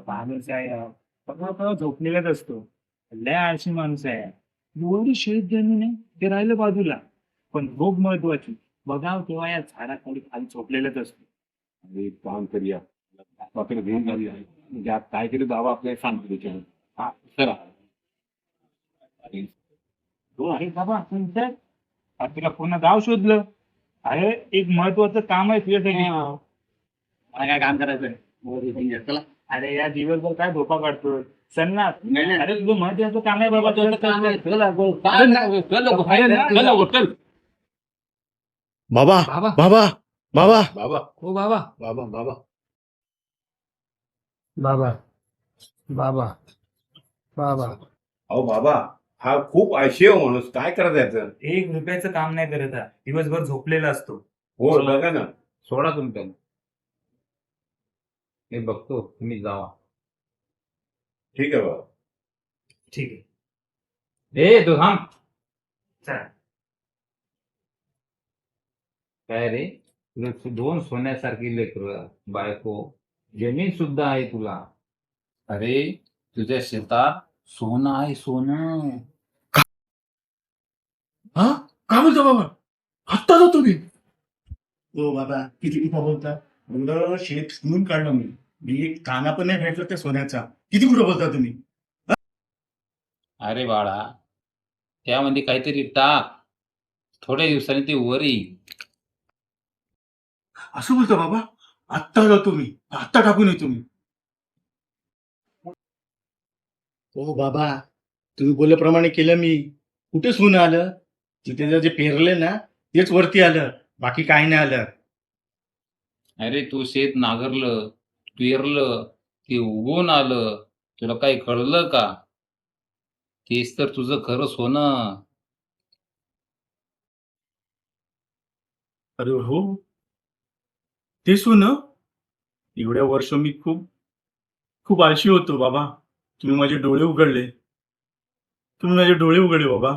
माणूस आहे फक्त झोपलेलाच असतो. लय आळशी माणूस आहे. एवढी शेत जमीन आहे ते राहिलं बाजूला, पण झोप महत्वाची. बघाव तेव्हा या झाडाखाली खाली झोपलेलंच असतो. आणि एक काम करूया, बापाकडे घेऊन जाऊया. म्हणजे आज काय केलं बाबा आपल्याला सांगतो त्याच्यावर. हा चला. आणि तो आहे बाबा तुमच्या तुला पूर्ण गाव शोधलं. अरे एक महत्वाचं काम आहे तुझ्यासाठी. मला काय काम करायचंय चला. अरे या दिवसभर काय झोपा काढतोय सन्नास. अरे तुझं महत्वाचं काम आहे बाबा. तुझं काम आहे. चल. बाबा बाबा बाबा बाबा बाबा हो बाबा बाबा बाबा बाबा बाबा बाबा अहो बाबा, हा खूप आळशी आहे माणूस. काय करायचं याचं? एक रुपयाचं काम नाही करत हा. दिवसभर झोपलेला असतो. हो बघा ना. सोडा तुम्ही त्यांना. मी बघतो, तुम्ही जावा. ठीक आहे बाबा. ठीक आहे ए तू थांब. चला. काय रे, तुला दोन सोन्यासारखी लेकरं, बायको, जमीन सुद्धा आहे तुला. अरे तुझ्या शेतात सोनं आहे सोनं. हा काय बोलता बाबा? आत्ता जातो तुम्ही? हो बाबा, किती कुठं बोलता? एवढं शेत म्हणून काढलं मी एक काना पण नाही भेटलं त्या सोन्याचा. किती कुठं बोलता तुम्ही? अरे बाळा, त्यामध्ये काहीतरी टाक. थोड्या दिवसांनी ते वर येईल. असं बोलता बाबा? आत्ता जातो मी, आत्ता टाकून येतो मी. हो बाबा, तुम्ही बोलल्याप्रमाणे केलं मी. कुठे सोनं आलं? तिथे जे पेरले ना तेच वरती आलं, बाकी काही नाही आलं. अरे तू शेत नांगरलं, पेरलं, ते उगवून आलं. तुला काही कळलं का? तेच तर तुझं खरं सोनं. अरे हो, ते सोनं. एवढ्या वर्ष मी खूप खूप आळशी होतो बाबा. तुम्ही माझे डोळे उघडले. तुम्ही माझे डोळे उघडले बाबा.